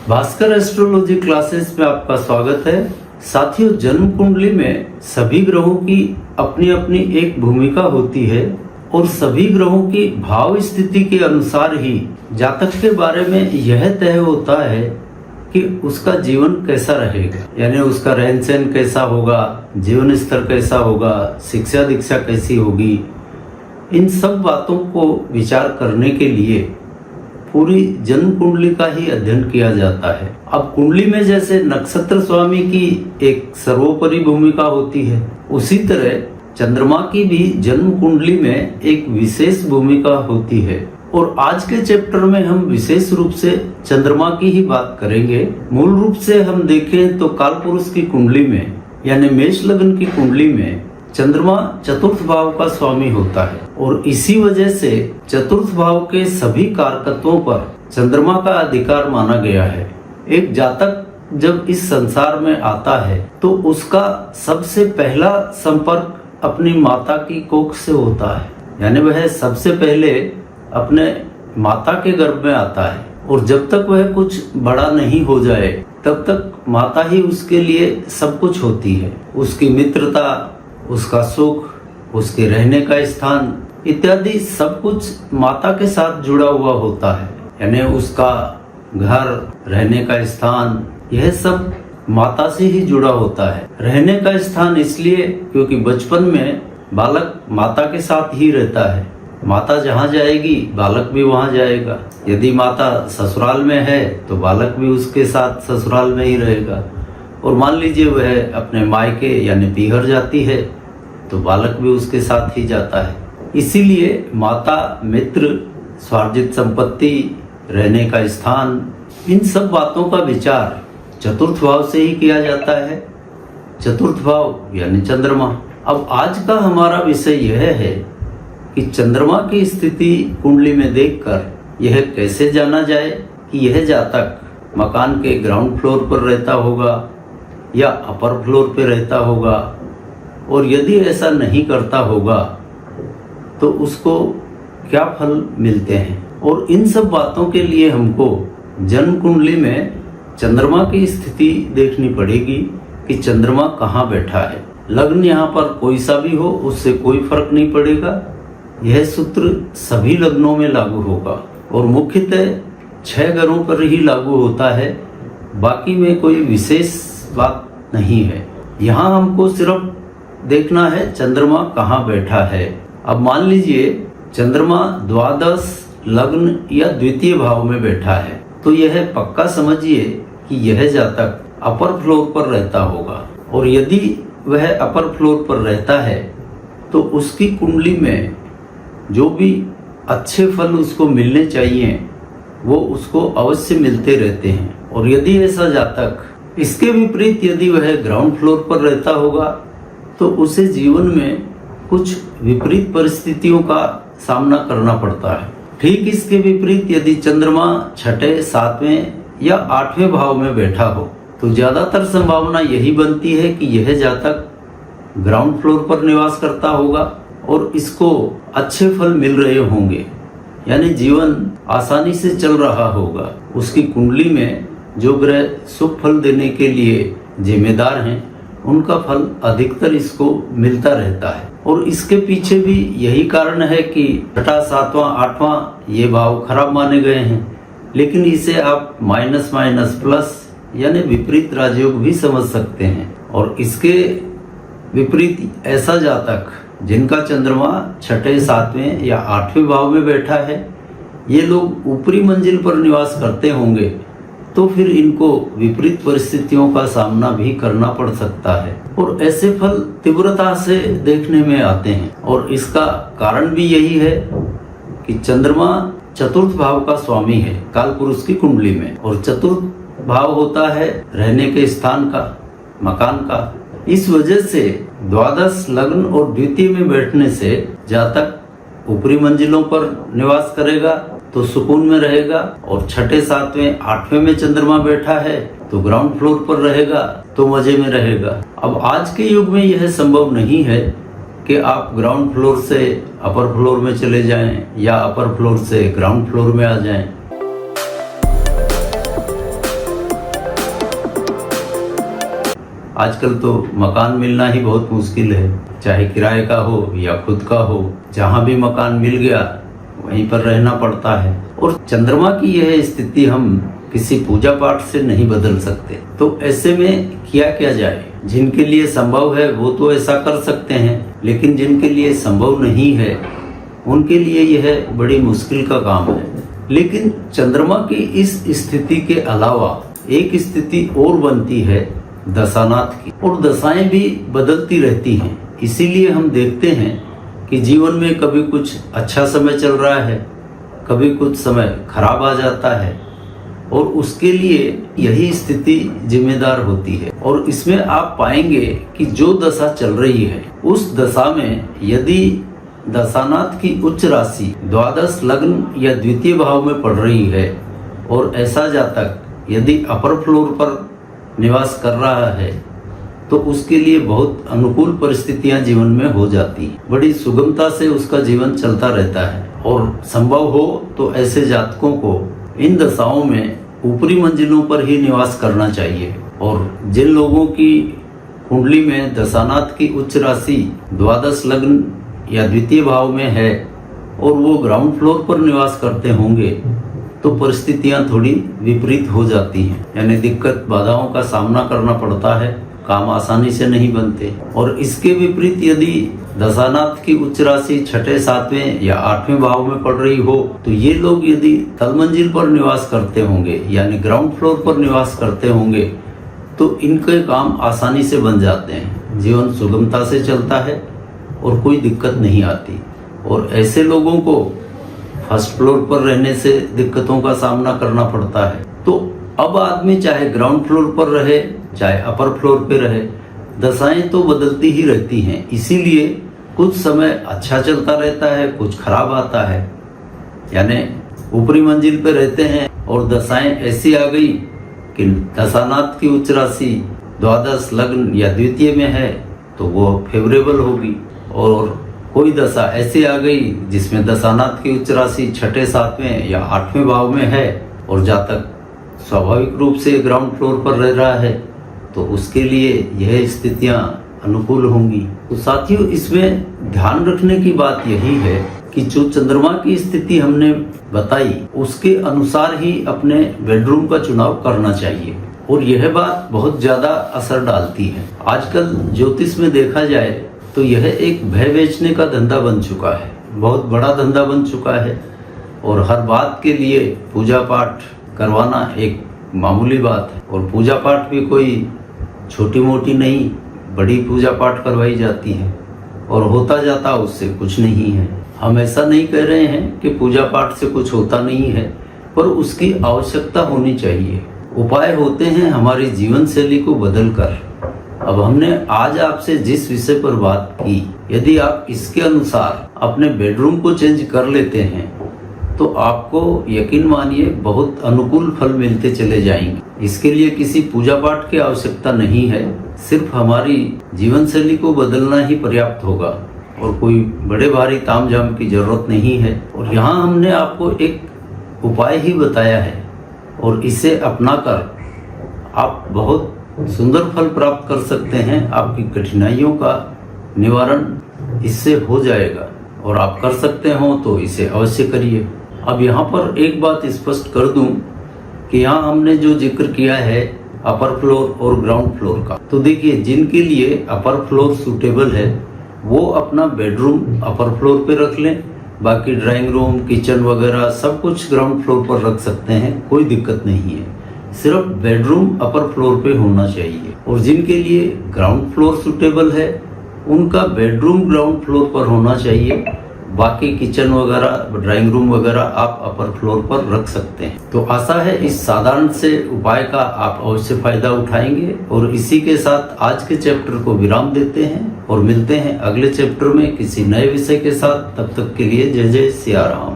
Bhaskar astrology classes में आपका स्वागत है। साथियों, जन्म कुंडली में सभी ग्रहों की अपनी अपनी एक भूमिका होती है और सभी ग्रहों की भाव स्थिति के अनुसार ही जातक के बारे में यह तय होता है कि उसका जीवन कैसा रहेगा, यानी उसका रहन सहन कैसा होगा, जीवन स्तर कैसा होगा, शिक्षा दीक्षा कैसी होगी। इन सब बातों को विचार करने के लिए पूरी जन्म कुंडली का ही अध्ययन किया जाता है। अब कुंडली में जैसे नक्षत्र स्वामी की एक सर्वोपरि भूमिका होती है, उसी तरह चंद्रमा की भी जन्म कुंडली में एक विशेष भूमिका होती है। और आज के चैप्टर में हम विशेष रूप से चंद्रमा की ही बात करेंगे। मूल रूप से हम देखें तो कालपुरुष की कुंडली में यानी मेष लग्न की कुंडली में चंद्रमा चतुर्थ भाव का स्वामी होता है और इसी वजह से चतुर्थ भाव के सभी कारकत्वों पर चंद्रमा का अधिकार माना गया है। एक जातक जब इस संसार में आता है तो उसका सबसे पहला संपर्क अपनी माता की कोख से होता है, यानी वह सबसे पहले अपने माता के गर्भ में आता है और जब तक वह कुछ बड़ा नहीं हो जाए तब तक माता ही उसके लिए सब कुछ होती है। उसकी मित्रता, उसका सुख, उसके रहने का स्थान इत्यादि सब कुछ माता के साथ जुड़ा हुआ होता है, यानी उसका घर, रहने का स्थान, यह सब माता से ही जुड़ा होता है। रहने का स्थान इसलिए क्योंकि बचपन में बालक माता के साथ ही रहता है। माता जहाँ जाएगी बालक भी वहाँ जाएगा। यदि माता ससुराल में है तो बालक भी उसके साथ ससुराल में ही रहेगा। और मान लीजिए वह अपने मायके यानी पीहर जाती है तो बालक भी उसके साथ ही जाता है। इसीलिए माता, मित्र, स्वार्जित संपत्ति, रहने का स्थान, इन सब बातों का विचार चतुर्थ भाव से ही किया जाता है। चतुर्थ भाव यानी चंद्रमा। अब आज का हमारा विषय यह है कि चंद्रमा की स्थिति कुंडली में देखकर यह कैसे जाना जाए कि यह जातक मकान के ग्राउंड फ्लोर पर रहता होगा या अपर फ्लोर पर रहता होगा, और यदि ऐसा नहीं करता होगा तो उसको क्या फल मिलते हैं। और इन सब बातों के लिए हमको जन्म कुंडली में चंद्रमा की स्थिति देखनी पड़ेगी कि चंद्रमा कहाँ बैठा है। लग्न यहाँ पर कोई सा भी हो उससे कोई फर्क नहीं पड़ेगा। यह सूत्र सभी लग्नों में लागू होगा और मुख्यतः 6 ग्रहों पर ही लागू होता है, बाकी में कोई विशेष बात नहीं है। यहाँ हमको सिर्फ देखना है चंद्रमा कहाँ बैठा है। अब मान लीजिए चंद्रमा द्वादश लग्न या द्वितीय भाव में बैठा है तो यह पक्का समझिए कि यह जातक अपर फ्लोर पर रहता होगा। और यदि वह अपर फ्लोर पर रहता है तो उसकी कुंडली में जो भी अच्छे फल उसको मिलने चाहिए वो उसको अवश्य मिलते रहते हैं। और यदि ऐसा जातक इसके विपरीत यदि वह ग्राउंड फ्लोर पर रहता होगा तो उसे जीवन में कुछ विपरीत परिस्थितियों का सामना करना पड़ता है। ठीक इसके विपरीत यदि चंद्रमा 6, 7वें या 8वें भाव में बैठा हो तो ज्यादातर संभावना यही बनती है कि यह जातक ग्राउंड फ्लोर पर निवास करता होगा और इसको अच्छे फल मिल रहे होंगे, यानी जीवन आसानी से चल रहा होगा। उसकी कुंडली में जो ग्रह शुभ फल देने के लिए जिम्मेदार हैं उनका फल अधिकतर इसको मिलता रहता है। और इसके पीछे भी यही कारण है कि 6, 7वां, 8वां ये भाव खराब माने गए हैं, लेकिन इसे आप माइनस माइनस प्लस यानी विपरीत राजयोग भी समझ सकते हैं। और इसके विपरीत ऐसा जातक जिनका चंद्रमा 6, 7वें या 8वें भाव में बैठा है, ये लोग ऊपरी मंजिल पर निवास करते होंगे तो फिर इनको विपरीत परिस्थितियों का सामना भी करना पड़ सकता है और ऐसे फल तीव्रता से देखने में आते हैं। और इसका कारण भी यही है कि चंद्रमा चतुर्थ भाव का स्वामी है कालपुरुष की कुंडली में, और चतुर्थ भाव होता है रहने के स्थान का, मकान का। इस वजह से द्वादश लग्न और द्वितीय में बैठने से जातक ऊपरी मंजिलों पर निवास करेगा तो सुकून में रहेगा, और 6, 7वें, 8वें में चंद्रमा बैठा है तो ग्राउंड फ्लोर पर रहेगा तो मजे में रहेगा। अब आज के युग में यह संभव नहीं है कि आप ग्राउंड फ्लोर से अपर फ्लोर में चले जाएं या अपर फ्लोर से ग्राउंड फ्लोर में आ जाएं। आजकल तो मकान मिलना ही बहुत मुश्किल है, चाहे किराए का हो या खुद का हो। जहाँ भी मकान मिल गया वहीं पर रहना पड़ता है। और चंद्रमा की यह स्थिति हम किसी पूजा पाठ से नहीं बदल सकते। तो ऐसे में किया क्या जाए? जिनके लिए संभव है वो तो ऐसा कर सकते हैं, लेकिन जिनके लिए संभव नहीं है उनके लिए यह बड़ी मुश्किल का काम है। लेकिन चंद्रमा की इस स्थिति के अलावा एक स्थिति और बनती है दशानाथ की, और दशाएं भी बदलती रहती हैं। इसीलिए हम देखते हैं कि जीवन में कभी कुछ अच्छा समय चल रहा है, कभी कुछ समय खराब आ जाता है, और उसके लिए यही स्थिति जिम्मेदार होती है। और इसमें आप पाएंगे कि जो दशा चल रही है उस दशा में यदि दशानाथ की उच्च राशि द्वादश लग्न या द्वितीय भाव में पड़ रही है और ऐसा जातक यदि अपर फ्लोर पर निवास कर रहा है तो उसके लिए बहुत अनुकूल परिस्थितियां जीवन में हो जाती हैं। बड़ी सुगमता से उसका जीवन चलता रहता है। और संभव हो तो ऐसे जातकों को इन दशाओं में ऊपरी मंजिलों पर ही निवास करना चाहिए। और जिन लोगों की कुंडली में दशानाथ की उच्च राशि द्वादश लग्न या द्वितीय भाव में है और वो ग्राउंड फ्लोर पर निवास करते होंगे तो परिस्थितियां थोड़ी विपरीत हो जाती हैं, यानी दिक्कत बाधाओं का सामना करना पड़ता है, काम आसानी से नहीं बनते। और इसके विपरीत यदि दशानाथ की उच्च राशि छठे, सातवें या आठवें भाव में पड़ रही हो तो ये लोग यदि तल मंजिल पर निवास करते होंगे यानी ग्राउंड फ्लोर पर निवास करते होंगे तो इनके काम आसानी से बन जाते हैं, जीवन सुगमता से चलता है और कोई दिक्कत नहीं आती। और ऐसे लोगों को फर्स्ट फ्लोर पर रहने से दिक्कतों का सामना करना पड़ता है। तो अब आदमी चाहे ग्राउंड फ्लोर पर रहे चाहे अपर फ्लोर पे रहे, दशाएं तो बदलती ही रहती हैं। इसीलिए कुछ समय अच्छा चलता रहता है, कुछ खराब आता है। यानी ऊपरी मंजिल पे रहते हैं और दशाएं ऐसी आ गई कि दशानाथ की उच्च राशि द्वादश लग्न या द्वितीय में है तो वो फेवरेबल होगी। और कोई दशा ऐसी आ गई जिसमें दशानाथ की उच्च राशि छठे, सातवें या आठवें भाव में है और जातक स्वाभाविक रूप से ग्राउंड फ्लोर पर रह रहा है तो उसके लिए यह स्थितियां अनुकूल होंगी। तो साथियों, इसमें ध्यान रखने की बात यही है कि जो चंद्रमा की स्थिति हमने बताई उसके अनुसार ही अपने बेडरूम का चुनाव करना चाहिए। और यह बात बहुत ज्यादा असर डालती है। आजकल ज्योतिष में देखा जाए तो यह एक भय बेचने का धंधा बन चुका है, बहुत बड़ा धंधा बन चुका है। और हर बात के लिए पूजा पाठ करवाना एक मामूली बात है। और पूजा पाठ भी कोई छोटी मोटी नहीं, बड़ी पूजा पाठ करवाई जाती है और होता जाता उससे कुछ नहीं है। हम ऐसा नहीं कह रहे हैं कि पूजा पाठ से कुछ होता नहीं है, पर उसकी आवश्यकता होनी चाहिए। उपाय होते हैं हमारी जीवन शैली को बदलकर। अब हमने आज आपसे जिस विषय पर बात की, यदि आप इसके अनुसार अपने बेडरूम को चेंज कर लेते हैं तो आपको यकीन मानिए बहुत अनुकूल फल मिलते चले जाएंगे। इसके लिए किसी पूजा पाठ की आवश्यकता नहीं है, सिर्फ हमारी जीवन शैली को बदलना ही पर्याप्त होगा और कोई बड़े भारी तामझाम की जरूरत नहीं है। और यहाँ हमने आपको एक उपाय ही बताया है और इसे अपनाकर आप बहुत सुंदर फल प्राप्त कर सकते हैं। आपकी कठिनाइयों का निवारण इससे हो जाएगा और आप कर सकते हो तो इसे अवश्य करिए। अब यहाँ पर एक बात स्पष्ट कर दूं कि यहाँ हमने जो जिक्र किया है अपर फ्लोर और ग्राउंड फ्लोर का, तो देखिए जिनके लिए अपर फ्लोर सूटेबल है वो अपना बेडरूम अपर फ्लोर पे रख लें, बाकी ड्राइंग रूम, किचन वगैरह सब कुछ ग्राउंड फ्लोर पर रख सकते हैं, कोई दिक्कत नहीं है। सिर्फ बेडरूम अपर फ्लोर पे होना चाहिए। और जिनके लिए ग्राउंड फ्लोर सूटेबल है उनका बेडरूम ग्राउंड फ्लोर पर होना चाहिए, बाकी किचन वगैरह, ड्राइंग रूम वगैरह आप अपर फ्लोर पर रख सकते हैं। तो आशा है इस साधारण से उपाय का आप अवश्य फायदा उठाएंगे। और इसी के साथ आज के चैप्टर को विराम देते हैं और मिलते हैं अगले चैप्टर में किसी नए विषय के साथ। तब तक के लिए जय जय सिया राम।